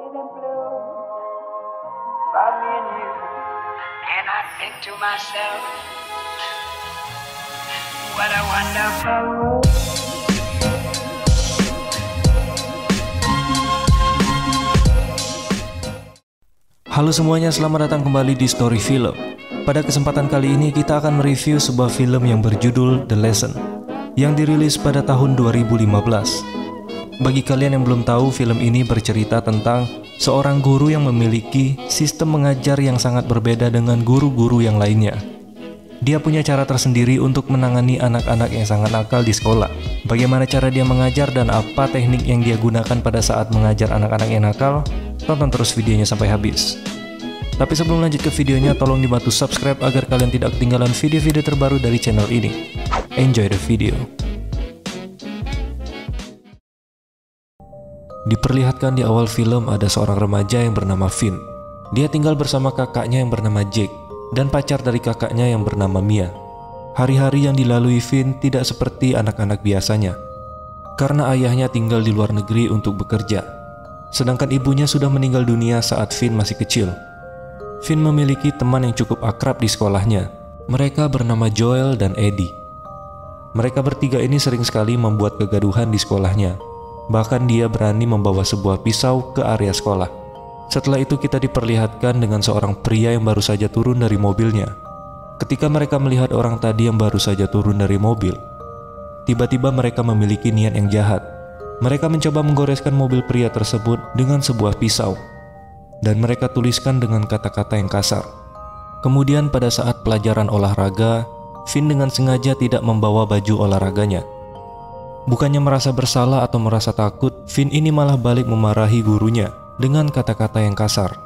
fading blue for me and you. And I think to myself, what a wonderful world. Halo semuanya, selamat datang kembali di Story Film. Pada kesempatan kali ini kita akan mereview sebuah film yang berjudul The Lesson yang dirilis pada tahun 2015. Bagi kalian yang belum tahu, film ini bercerita tentang seorang guru yang memiliki sistem mengajar yang sangat berbeda dengan guru-guru yang lainnya. Dia punya cara tersendiri untuk menangani anak-anak yang sangat nakal di sekolah. Bagaimana cara dia mengajar dan apa teknik yang dia gunakan pada saat mengajar anak-anak yang nakal? Tonton terus videonya sampai habis. Tapi sebelum lanjut ke videonya, tolong dibantu subscribe agar kalian tidak ketinggalan video-video terbaru dari channel ini. Enjoy the video. Diperlihatkan di awal film ada seorang remaja yang bernama Finn. Dia tinggal bersama kakaknya yang bernama Jake dan pacar dari kakaknya yang bernama Mia. Hari-hari yang dilalui Finn tidak seperti anak-anak biasanya, karena ayahnya tinggal di luar negeri untuk bekerja, sedangkan ibunya sudah meninggal dunia saat Finn masih kecil. Finn memiliki teman yang cukup akrab di sekolahnya. Mereka bernama Joel dan Eddie. Mereka bertiga ini sering sekali membuat kegaduhan di sekolahnya. Bahkan dia berani membawa sebuah pisau ke area sekolah. Setelah itu kita diperlihatkan dengan seorang pria yang baru saja turun dari mobilnya. Ketika mereka melihat orang tadi yang baru saja turun dari mobil, tiba-tiba mereka memiliki niat yang jahat. Mereka mencoba menggoreskan mobil pria tersebut dengan sebuah pisau, dan mereka tuliskan dengan kata-kata yang kasar. Kemudian pada saat pelajaran olahraga, Finn dengan sengaja tidak membawa baju olahraganya. Bukannya merasa bersalah atau merasa takut, Finn ini malah balik memarahi gurunya dengan kata-kata yang kasar.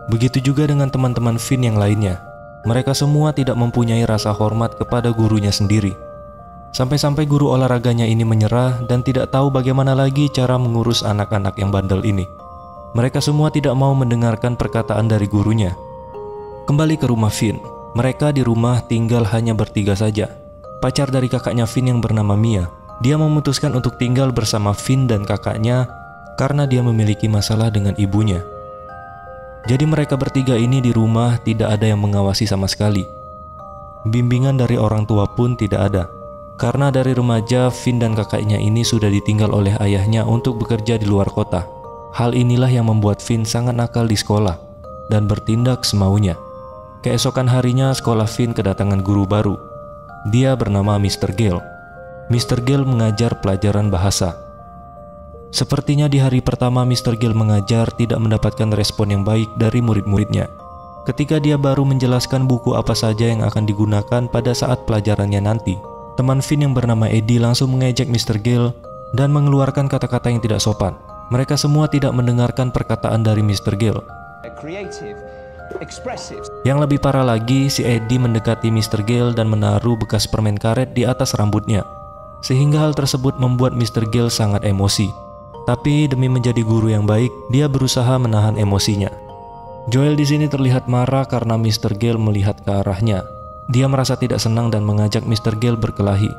Begitu juga dengan teman-teman Finn yang lainnya. Mereka semua tidak mempunyai rasa hormat kepada gurunya sendiri. Sampai-sampai guru olahraganya ini menyerah dan tidak tahu bagaimana lagi cara mengurus anak-anak yang bandel ini. Mereka semua tidak mau mendengarkan perkataan dari gurunya. Kembali ke rumah Finn. Mereka di rumah tinggal hanya bertiga saja. Pacar dari kakaknya Finn yang bernama Mia, dia memutuskan untuk tinggal bersama Finn dan kakaknya karena dia memiliki masalah dengan ibunya. Jadi mereka bertiga ini di rumah tidak ada yang mengawasi sama sekali. Bimbingan dari orang tua pun tidak ada. Karena dari remaja, Finn dan kakaknya ini sudah ditinggal oleh ayahnya untuk bekerja di luar kota. Hal inilah yang membuat Finn sangat nakal di sekolah dan bertindak semaunya. Keesokan harinya, sekolah Finn kedatangan guru baru. Dia bernama Mr. Gale. Mr. Gale mengajar pelajaran bahasa. Sepertinya di hari pertama Mr. Gale mengajar tidak mendapatkan respon yang baik dari murid-muridnya. Ketika dia baru menjelaskan buku apa saja yang akan digunakan pada saat pelajarannya nanti, teman Finn yang bernama Eddie langsung mengejek Mr. Gale dan mengeluarkan kata-kata yang tidak sopan. Mereka semua tidak mendengarkan perkataan dari Mr. Gale. Yang lebih parah lagi, si Eddie mendekati Mr. Gale dan menaruh bekas permen karet di atas rambutnya. Sehingga hal tersebut membuat Mr. Gale sangat emosi. Tapi demi menjadi guru yang baik, dia berusaha menahan emosinya. Joel di sini terlihat marah karena Mr. Gale melihat ke arahnya. Dia merasa tidak senang dan mengajak Mr. Gale berkelahi.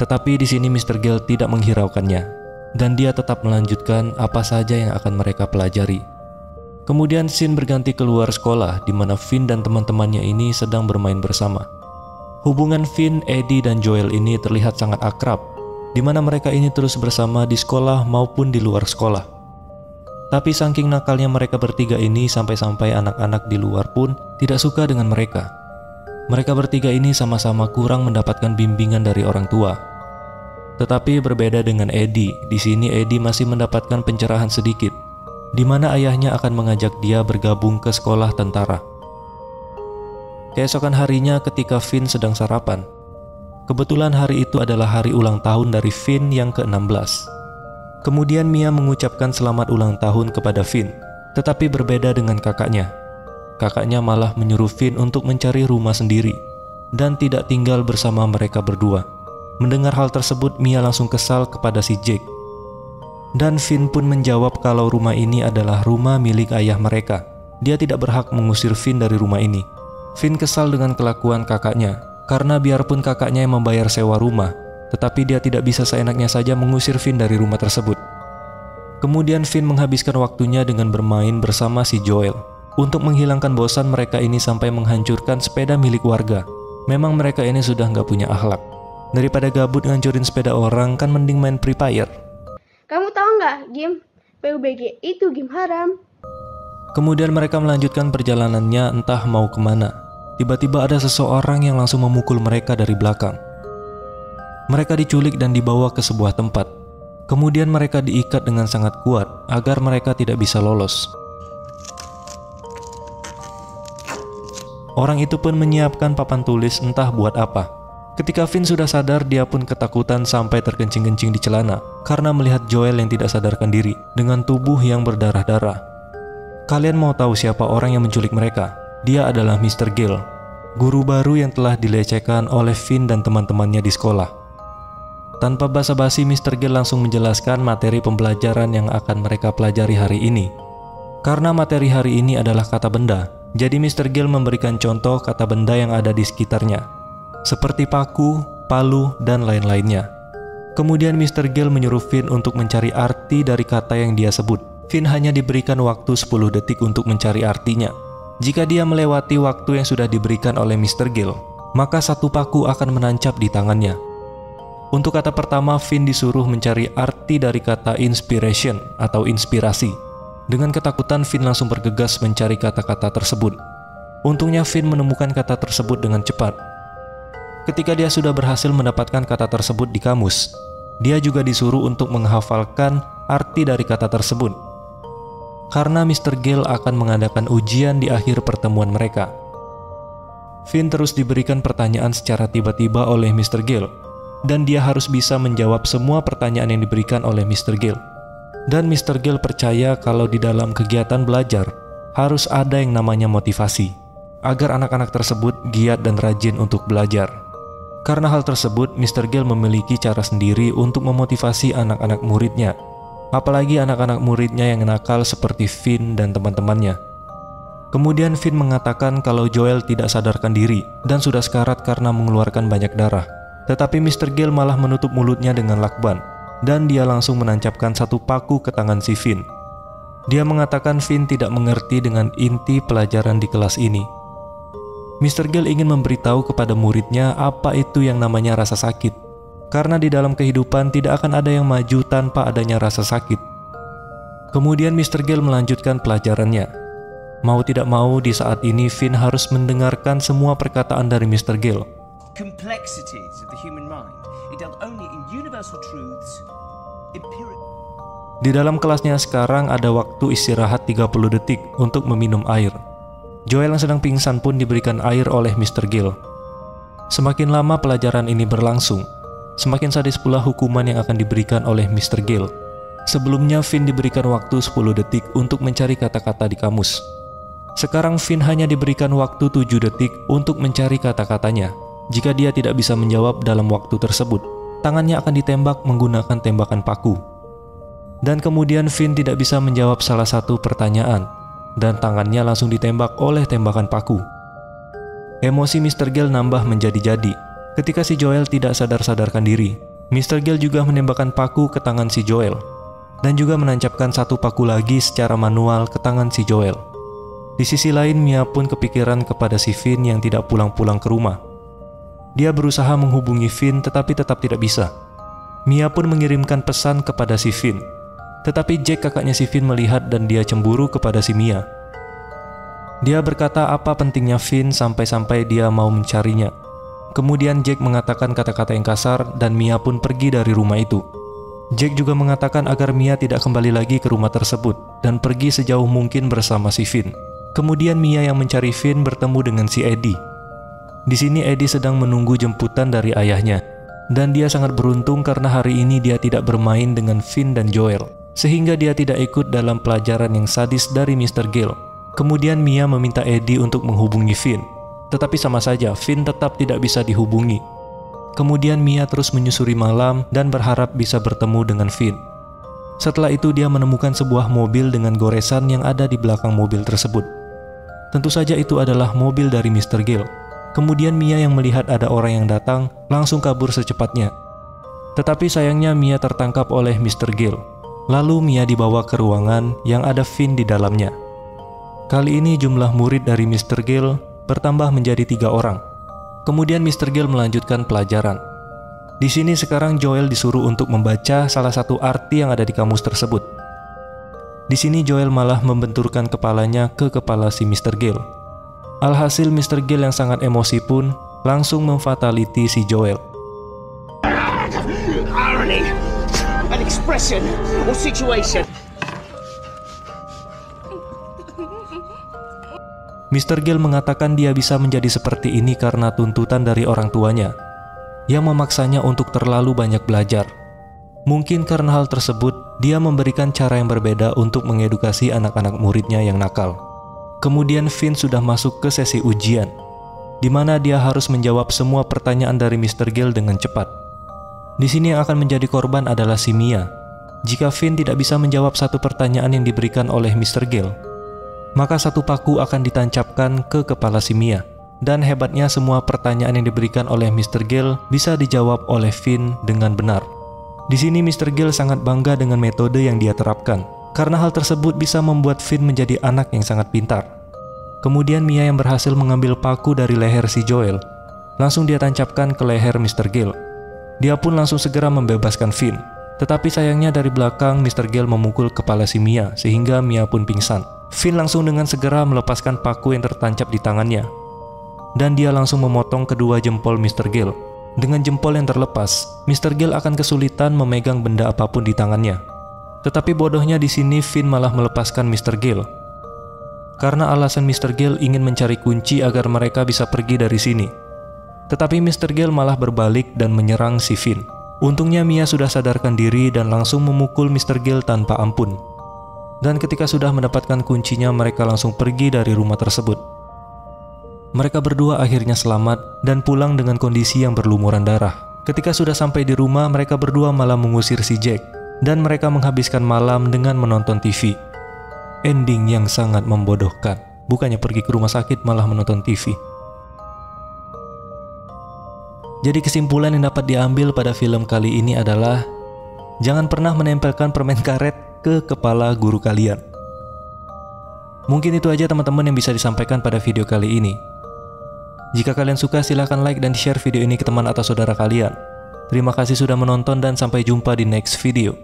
Tetapi di sini Mr. Gale tidak menghiraukannya, dan dia tetap melanjutkan apa saja yang akan mereka pelajari. Kemudian scene berganti keluar sekolah di mana Finn dan teman-temannya ini sedang bermain bersama. Hubungan Finn, Eddie, dan Joel ini terlihat sangat akrab, di mana mereka ini terus bersama di sekolah maupun di luar sekolah. Tapi saking nakalnya mereka bertiga ini sampai-sampai anak-anak di luar pun tidak suka dengan mereka. Mereka bertiga ini sama-sama kurang mendapatkan bimbingan dari orang tua. Tetapi berbeda dengan Eddie, di sini Eddie masih mendapatkan pencerahan sedikit, di mana ayahnya akan mengajak dia bergabung ke sekolah tentara. Keesokan harinya ketika Finn sedang sarapan, kebetulan hari itu adalah hari ulang tahun dari Finn yang ke-16. Kemudian Mia mengucapkan selamat ulang tahun kepada Finn, tetapi berbeda dengan kakaknya. Kakaknya malah menyuruh Finn untuk mencari rumah sendiri dan tidak tinggal bersama mereka berdua. Mendengar hal tersebut, Mia langsung kesal kepada si Jake. Dan Finn pun menjawab kalau rumah ini adalah rumah milik ayah mereka. Dia tidak berhak mengusir Finn dari rumah ini. Finn kesal dengan kelakuan kakaknya, karena biarpun kakaknya yang membayar sewa rumah, tetapi dia tidak bisa seenaknya saja mengusir Finn dari rumah tersebut. Kemudian Finn menghabiskan waktunya dengan bermain bersama si Joel. Untuk menghilangkan bosan mereka ini sampai menghancurkan sepeda milik warga. Memang mereka ini sudah nggak punya akhlak. Daripada gabut ngancurin sepeda orang, kan mending main Free Fire. Kamu tahu nggak game PUBG itu game haram? Kemudian mereka melanjutkan perjalanannya entah mau kemana. Tiba-tiba ada seseorang yang langsung memukul mereka dari belakang. Mereka diculik dan dibawa ke sebuah tempat. Kemudian mereka diikat dengan sangat kuat agar mereka tidak bisa lolos. Orang itu pun menyiapkan papan tulis entah buat apa. Ketika Finn sudah sadar, dia pun ketakutan sampai terkencing-kencing di celana karena melihat Joel yang tidak sadarkan diri dengan tubuh yang berdarah-darah. Kalian mau tahu siapa orang yang menculik mereka? Dia adalah Mr. Gill, guru baru yang telah dilecehkan oleh Finn dan teman-temannya di sekolah. Tanpa basa-basi, Mr. Gill langsung menjelaskan materi pembelajaran yang akan mereka pelajari hari ini. Karena materi hari ini adalah kata benda, jadi Mr. Gill memberikan contoh kata benda yang ada di sekitarnya, seperti paku, palu, dan lain-lainnya. Kemudian Mr. Gill menyuruh Finn untuk mencari arti dari kata yang dia sebut. Finn hanya diberikan waktu 10 detik untuk mencari artinya. Jika dia melewati waktu yang sudah diberikan oleh Mr. Gill, maka satu paku akan menancap di tangannya. Untuk kata pertama, Finn disuruh mencari arti dari kata inspiration atau inspirasi. Dengan ketakutan, Finn langsung bergegas mencari kata-kata tersebut. Untungnya Finn menemukan kata tersebut dengan cepat. Ketika dia sudah berhasil mendapatkan kata tersebut di kamus, dia juga disuruh untuk menghafalkan arti dari kata tersebut. Karena Mr. Gill akan mengadakan ujian di akhir pertemuan mereka. Finn terus diberikan pertanyaan secara tiba-tiba oleh Mr. Gill, dan dia harus bisa menjawab semua pertanyaan yang diberikan oleh Mr. Gill. Dan Mr. Gill percaya kalau di dalam kegiatan belajar harus ada yang namanya motivasi, agar anak-anak tersebut giat dan rajin untuk belajar. Karena hal tersebut, Mr. Gill memiliki cara sendiri untuk memotivasi anak-anak muridnya, apalagi anak-anak muridnya yang nakal seperti Finn dan teman-temannya. Kemudian Finn mengatakan kalau Joel tidak sadarkan diri dan sudah sekarat karena mengeluarkan banyak darah. Tetapi Mr. Gill malah menutup mulutnya dengan lakban, dan dia langsung menancapkan satu paku ke tangan si Finn. Dia mengatakan Finn tidak mengerti dengan inti pelajaran di kelas ini. Mr. Gill ingin memberitahu kepada muridnya apa itu yang namanya rasa sakit. Karena di dalam kehidupan tidak akan ada yang maju tanpa adanya rasa sakit. Kemudian Mr. Gill melanjutkan pelajarannya. Mau tidak mau, di saat ini Finn harus mendengarkan semua perkataan dari Mr. Gill. Complexities of the human mind. It dealt only in universal truths. Di dalam kelasnya sekarang ada waktu istirahat 30 detik untuk meminum air. Joel yang sedang pingsan pun diberikan air oleh Mr. Gill. Semakin lama pelajaran ini berlangsung, semakin sadis pula hukuman yang akan diberikan oleh Mr. Gill. Sebelumnya Finn diberikan waktu 10 detik untuk mencari kata-kata di kamus. Sekarang Finn hanya diberikan waktu 7 detik untuk mencari kata-katanya. Jika dia tidak bisa menjawab dalam waktu tersebut, tangannya akan ditembak menggunakan tembakan paku. Dan kemudian Finn tidak bisa menjawab salah satu pertanyaan, dan tangannya langsung ditembak oleh tembakan paku. Emosi Mr. Gill nambah menjadi-jadi. Ketika si Joel tidak sadar-sadarkan diri, Mr. Gill juga menembakkan paku ke tangan si Joel, dan juga menancapkan satu paku lagi secara manual ke tangan si Joel. Di sisi lain, Mia pun kepikiran kepada si Finn yang tidak pulang-pulang ke rumah. Dia berusaha menghubungi Finn tetapi tetap tidak bisa. Mia pun mengirimkan pesan kepada si Finn. Tetapi Jack, kakaknya si Finn, melihat dan dia cemburu kepada si Mia. Dia berkata apa pentingnya Finn sampai-sampai dia mau mencarinya. Kemudian Jack mengatakan kata-kata yang kasar dan Mia pun pergi dari rumah itu. Jack juga mengatakan agar Mia tidak kembali lagi ke rumah tersebut dan pergi sejauh mungkin bersama si Finn. Kemudian Mia yang mencari Finn bertemu dengan si Eddie. Di sini Eddie sedang menunggu jemputan dari ayahnya, dan dia sangat beruntung karena hari ini dia tidak bermain dengan Finn dan Joel, sehingga dia tidak ikut dalam pelajaran yang sadis dari Mr. Gill. Kemudian Mia meminta Eddie untuk menghubungi Finn, tetapi sama saja Finn tetap tidak bisa dihubungi. Kemudian Mia terus menyusuri malam dan berharap bisa bertemu dengan Finn. Setelah itu dia menemukan sebuah mobil dengan goresan yang ada di belakang mobil tersebut. Tentu saja itu adalah mobil dari Mr. Gill. Kemudian Mia yang melihat ada orang yang datang, langsung kabur secepatnya. Tetapi sayangnya Mia tertangkap oleh Mr. Gill. Lalu Mia dibawa ke ruangan yang ada Finn di dalamnya. Kali ini jumlah murid dari Mr. Gale bertambah menjadi 3 orang. Kemudian Mr. Gale melanjutkan pelajaran. Di sini sekarang Joel disuruh untuk membaca salah satu arti yang ada di kamus tersebut. Di sini Joel malah membenturkan kepalanya ke kepala si Mr. Gale. Alhasil Mr. Gale yang sangat emosi pun langsung memfatality si Joel. Irony, an expression or situation. Mr. Gale mengatakan dia bisa menjadi seperti ini karena tuntutan dari orang tuanya yang memaksanya untuk terlalu banyak belajar. Mungkin karena hal tersebut, dia memberikan cara yang berbeda untuk mengedukasi anak-anak muridnya yang nakal. Kemudian Finn sudah masuk ke sesi ujian, di mana dia harus menjawab semua pertanyaan dari Mr. Gale dengan cepat. Di sini yang akan menjadi korban adalah si Mia. Jika Finn tidak bisa menjawab satu pertanyaan yang diberikan oleh Mr. Gale, maka satu paku akan ditancapkan ke kepala si Mia. Dan hebatnya semua pertanyaan yang diberikan oleh Mr. Gale bisa dijawab oleh Finn dengan benar. Di sini Mr. Gale sangat bangga dengan metode yang dia terapkan, karena hal tersebut bisa membuat Finn menjadi anak yang sangat pintar. Kemudian Mia yang berhasil mengambil paku dari leher si Joel, langsung dia tancapkan ke leher Mr. Gale. Dia pun langsung segera membebaskan Finn. Tetapi sayangnya dari belakang Mr. Gale memukul kepala si Mia sehingga Mia pun pingsan. Finn langsung dengan segera melepaskan paku yang tertancap di tangannya, dan dia langsung memotong kedua jempol Mr. Gale. Dengan jempol yang terlepas, Mr. Gale akan kesulitan memegang benda apapun di tangannya. Tetapi bodohnya di sini Finn malah melepaskan Mr. Gale. Karena alasan Mr. Gale ingin mencari kunci agar mereka bisa pergi dari sini. Tetapi Mr. Gale malah berbalik dan menyerang si Finn. Untungnya Mia sudah sadarkan diri dan langsung memukul Mr. Gale tanpa ampun. Dan ketika sudah mendapatkan kuncinya, mereka langsung pergi dari rumah tersebut. Mereka berdua akhirnya selamat dan pulang dengan kondisi yang berlumuran darah. Ketika sudah sampai di rumah, mereka berdua malah mengusir si Jack, dan mereka menghabiskan malam dengan menonton TV. Ending yang sangat membodohkan. Bukannya pergi ke rumah sakit, malah menonton TV. Jadi kesimpulan yang dapat diambil pada film kali ini adalah jangan pernah menempelkan permen karet ke kepala guru kalian. Mungkin itu aja teman-teman yang bisa disampaikan pada video kali ini. Jika kalian suka, silahkan like dan share video ini ke teman atau saudara kalian. Terima kasih sudah menonton dan sampai jumpa di next video.